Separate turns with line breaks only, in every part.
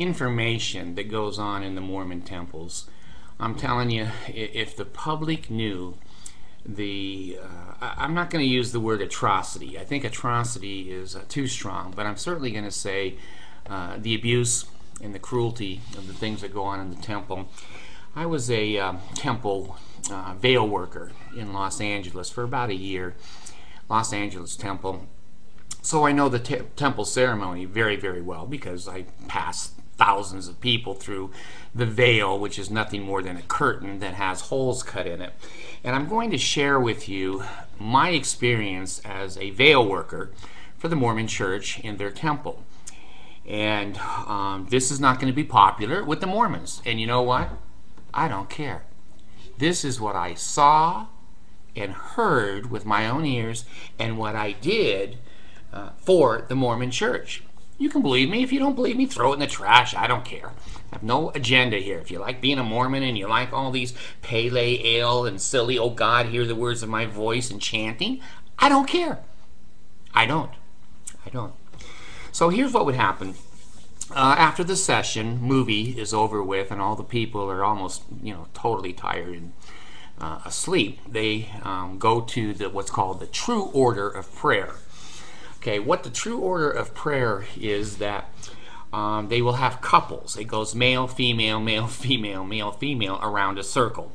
information that goes on in the Mormon temples. I'm telling you, if the public knew I'm not going to use the word atrocity. I think atrocity is too strong, but I'm certainly going to say the abuse and the cruelty of the things that go on in the temple. I was a temple veil worker in Los Angeles for about a year, Los Angeles Temple. So I know the temple ceremony very, very well because I passed thousands of people through the veil, which is nothing more than a curtain that has holes cut in it. And I'm going to share with you my experience as a veil worker for the Mormon Church in their temple. And this is not going to be popular with the Mormons. And you know what? I don't care. This is what I saw and heard with my own ears and what I did for the Mormon Church. You can believe me. If you don't believe me, throw it in the trash. I don't care. I have no agenda here. If you like being a Mormon and you like all these pale ale and silly, oh God, hear the words of my voice and chanting, I don't care. I don't. So here's what would happen. After the session, movie is over with and all the people are almost, totally tired and asleep, they go to what's called the true order of prayer. Okay, what the true order of prayer is that they will have couples. It goes male, female, male, female, male, female around a circle.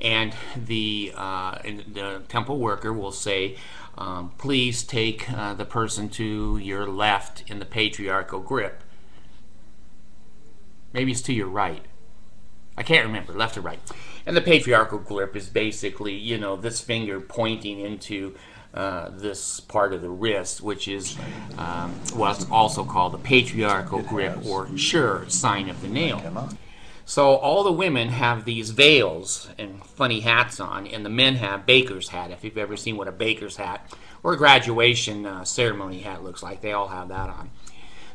And the temple worker will say, please take the person to your left in the patriarchal grip. Maybe it's to your right. I can't remember, left or right. And the patriarchal grip is basically, this finger pointing into this part of the wrist, which is what's also called the patriarchal grip or sure sign of the nail. So all the women have these veils and funny hats on, and the men have baker's hat. If you've ever seen what a baker's hat or a graduation ceremony hat looks like, they all have that on.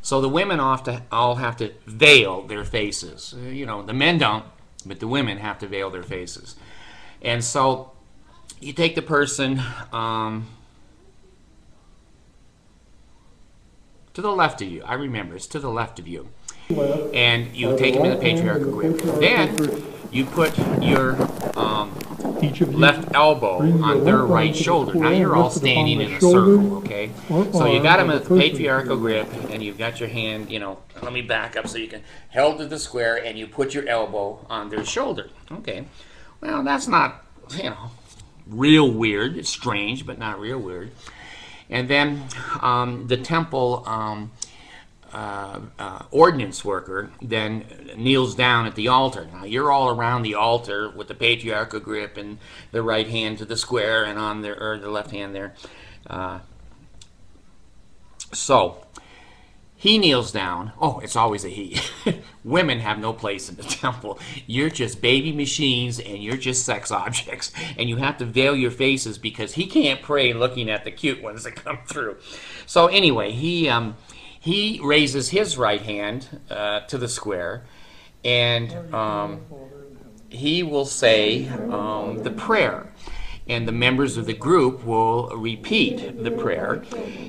So the women all have to veil their faces. The men don't, but the women have to veil their faces. And so you take the person to the left of you. I remember, it's to the left of you. And you take him in the patriarchal grip. Then you put your left elbow on their right shoulder. Now you're all standing in a circle, okay? So you got him at the patriarchal grip, and you've got your hand, let me back up so you can, held to the square, and you put your elbow on their shoulder. Okay. Well, that's not, real weird. It's strange, but not real weird. And then the temple ordinance worker then kneels down at the altar. Now you're all around the altar with the patriarchal grip and the right hand to the square and on there, or the left hand there. So he kneels down. Oh, it's always a he. Women have no place in the temple. You're just baby machines and you're just sex objects. And you have to veil your faces because he can't pray looking at the cute ones that come through. So anyway, he raises his right hand to the square and he will say the prayer. And the members of the group will repeat the prayer,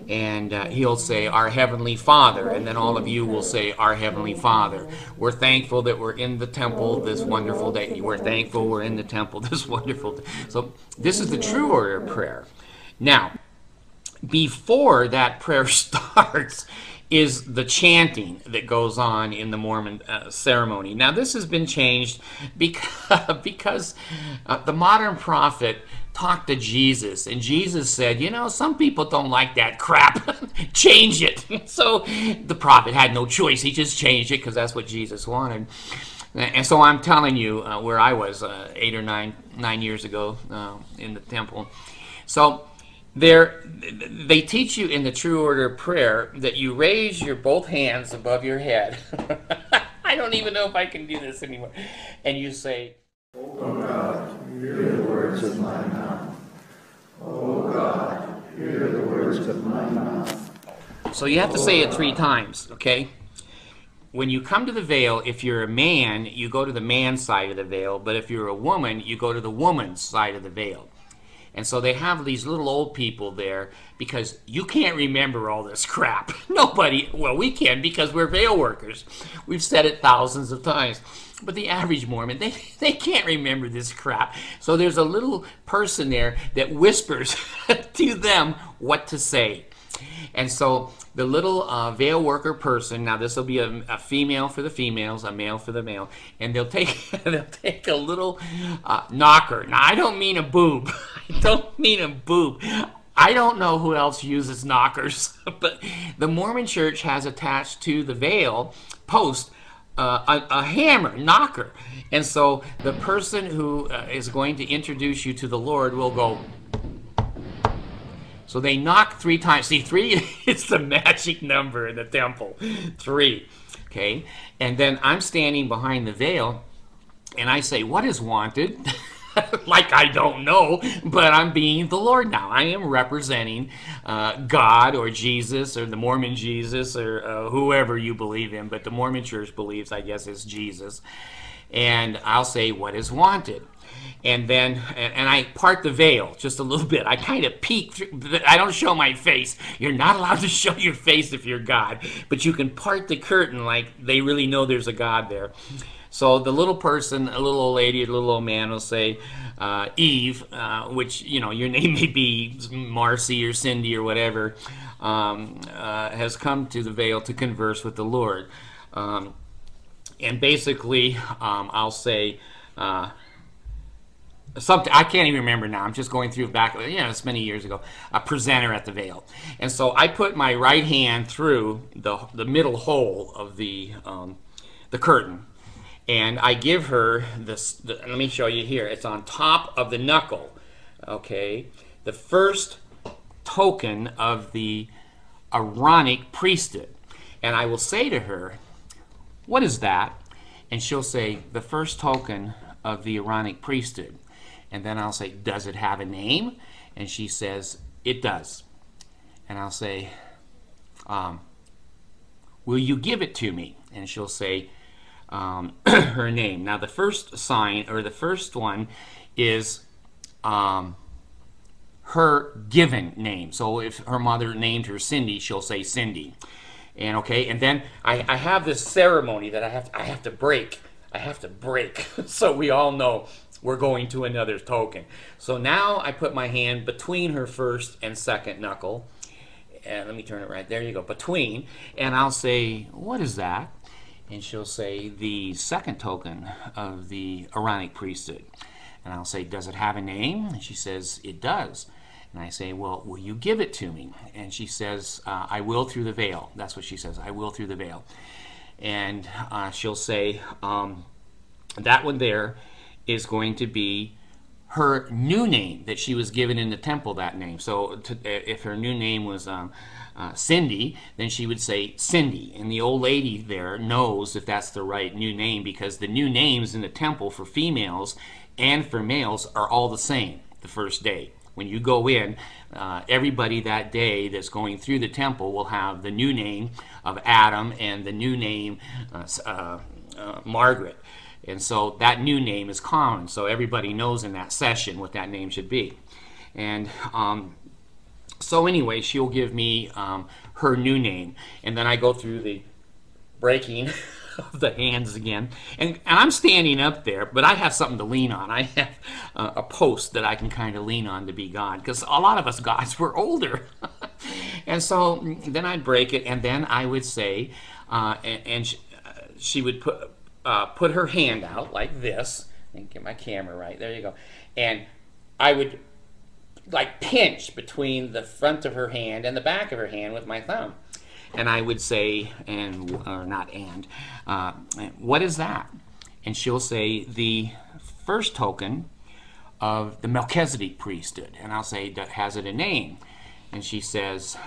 and he'll say, Our Heavenly Father, and then all of you will say, Our Heavenly Father. We're thankful that we're in the temple this wonderful day. We're thankful we're in the temple this wonderful day. So this is the true order of prayer. Now, before that prayer starts is the chanting that goes on in the Mormon ceremony. Now this has been changed because the modern prophet talked to Jesus, and Jesus said, some people don't like that crap. Change it. So the prophet had no choice. He just changed it because that's what Jesus wanted. And so I'm telling you where I was 8 or 9 years ago in the temple. So they teach you in the true order of prayer that you raise your both hands above your head. I don't even know if I can do this anymore. And you say,
Oh God, hear the words of my mouth. Oh God, hear the words of my mouth.
So you have to say it 3 times, okay? When you come to the veil, if you're a man, you go to the man's side of the veil. But if you're a woman, you go to the woman's side of the veil. And so they have these little old people there because you can't remember all this crap. Nobody, well, we can because we're veil workers. We've said it thousands of times. But the average Mormon, they can't remember this crap. So there's a little person there that whispers to them what to say. And so the little veil worker person, now this will be a female for the females, a male for the male, and they'll take a little knocker. Now I don't mean a boob. I don't mean a boob. I don't know who else uses knockers, but the Mormon Church has attached to the veil post a hammer, knocker. And so the person who is going to introduce you to the Lord will go. So they knock 3 times. See, 3 is the magic number in the temple. 3. Okay? And then I'm standing behind the veil, and I say, what is wanted? Like I don't know, but I'm being the Lord now. I am representing God or Jesus or the Mormon Jesus or whoever you believe in, but the Mormon Church believes, I guess, it's Jesus. And I'll say, what is wanted? And then, and I part the veil just a little bit. I kind of peek through. I don't show my face. You're not allowed to show your face if you're God, but you can part the curtain like they really know there's a God there. So the little person, a little old lady, a little old man will say, Eve, which, you know, your name may be Marcy or Cindy or whatever, has come to the veil to converse with the Lord. And basically, I'll say, something I can't even remember now. I'm just going through back, it's many years ago. A presenter at the veil, and so I put my right hand through the middle hole of the curtain, and I give her this. Let me show you here. It's on top of the knuckle. Okay, the first token of the Aaronic priesthood, and I will say to her, "What is that?" And she'll say, "The first token of the Aaronic priesthood." And then I'll say, does it have a name? And she says, it does. And I'll say, will you give it to me? And she'll say her name. Now the first sign, or the first one, is her given name. So if her mother named her Cindy, she'll say Cindy. And okay, and then I have this ceremony that I have to break. I have to break so we all know we're going to another token. So now I put my hand between her first and second knuckle. And let me turn it right there. You go, between. And I'll say, what is that? And she'll say, the second token of the Aaronic priesthood. And I'll say, does it have a name? And she says, it does. And I say, well, will you give it to me? And she says, I will through the veil. That's what she says, I will through the veil. And she'll say, that one there is going to be her new name that she was given in the temple, that name. So if her new name was Cindy, then she would say Cindy. And the old lady there knows if that's the right new name, because the new names in the temple for females and for males are all the same the first day. When you go in, everybody that day that's going through the temple will have the new name of Adam and the new name Margaret. And so that new name is common, so everybody knows in that session what that name should be. And so anyway, she'll give me her new name, and then I go through the breaking of the hands again. And I'm standing up there, but I have something to lean on. I have a post that I can kind of lean on to be God, because a lot of us gods were older. And so then I'd break it, and then I would say, she would put her hand out like this, and get my camera right, there you go, and I would like pinch between the front of her hand and the back of her hand with my thumb, and I would say, what is that? And she'll say, the first token of the Melchizedek priesthood. And I'll say, has it a name? And she says,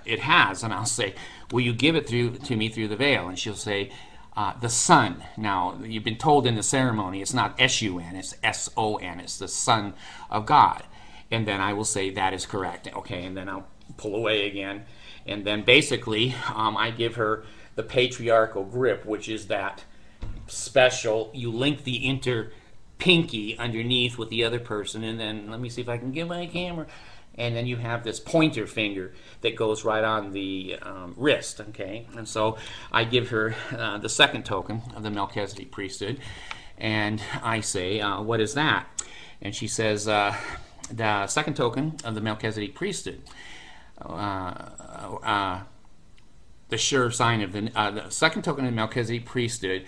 it has. And I'll say, will you give it to me through the veil? And she'll say, the Son. Now, you've been told in the ceremony, it's not S-U-N, it's S-O-N. It's the Son of God. And then I will say, that is correct. Okay, and then I'll pull away again. And then basically, I give her the patriarchal grip, which is that special, you link the pinky underneath with the other person, and then let me see if I can get my camera. And then you have this pointer finger that goes right on the wrist, okay? And so I give her the second token of the Melchizedek priesthood, and I say, what is that? And she says, the second token of the Melchizedek priesthood, the sure sign of the second token of the Melchizedek priesthood,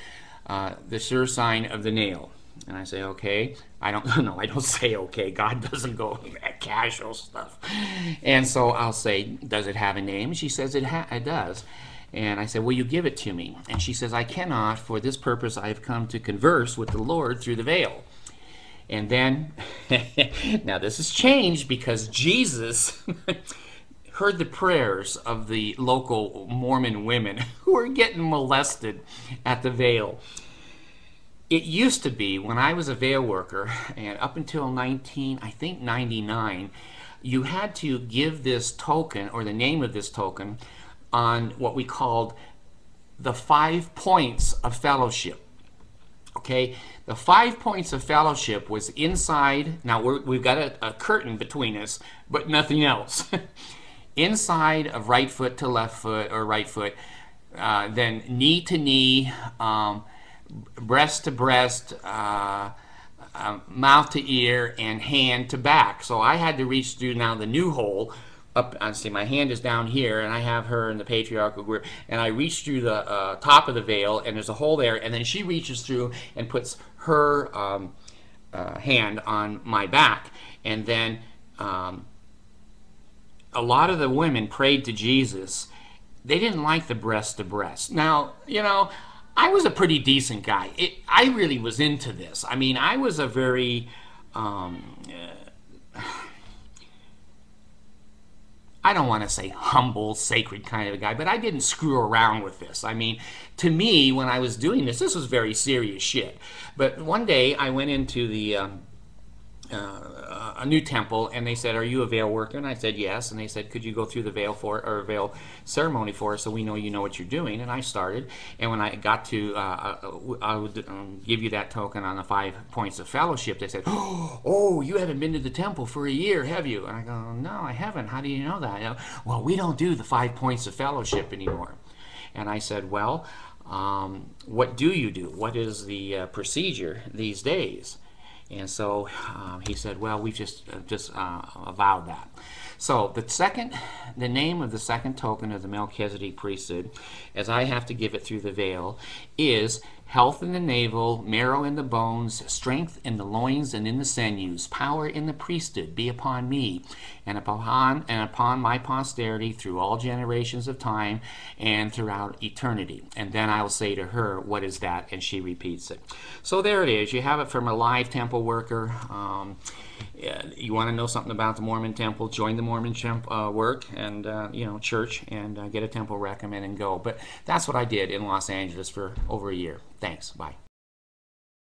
the sure sign of the nail. And I say, okay. I don't say okay. God doesn't go that casual stuff. And so I'll say, does it have a name? She says it does. And I said, will you give it to me? And she says, I cannot. For this purpose I have come to converse with the Lord through the veil. And then, now this has changed because Jesus heard the prayers of the local Mormon women who were getting molested at the veil. It used to be, when I was a veil worker, and up until 99, you had to give this token, or the name of this token, on what we called the 5 points of fellowship. Okay, the 5 points of fellowship was inside. Now we've got a curtain between us, but nothing else. Inside of right foot to left foot, or right foot, then knee to knee, breast to breast, mouth to ear, and hand to back. So I had to reach through now the new hole. Up, I see my hand is down here, and I have her in the patriarchal group, and I reach through the top of the veil, and there's a hole there, and then she reaches through and puts her hand on my back, and then a lot of the women prayed to Jesus. They didn't like the breast to breast. Now, you know, I was a pretty decent guy. I really was into this. I mean, I was a very I don't want to say humble, sacred kind of a guy, but I didn't screw around with this. I mean, to me, when I was doing this was very serious shit. But one day I went into the a new temple, and they said, are you a veil worker? And I said yes. And they said, could you go through the veil veil ceremony for us so we know you know what you're doing? And I started, and when I got to I would give you that token on the 5 points of fellowship, they said, oh, you haven't been to the temple for a year, have you? And I go, no, I haven't. How do you know that? You know, well, we don't do the 5 points of fellowship anymore. And I said, well, what do you do? What is the procedure these days? And so he said, well, we've just avowed that. So the name of the second token of the Melchizedek priesthood, as I have to give it through the veil, is health in the navel, marrow in the bones, strength in the loins and in the sinews, power in the priesthood be upon me, and upon my posterity through all generations of time and throughout eternity. And then I'll say to her, what is that? And she repeats it. So there it is. You have it from a live temple worker. You want to know something about the Mormon Temple, join the Mormon work and church, and get a temple recommend and go. But that's what I did in Los Angeles for over a year. Thanks. Bye.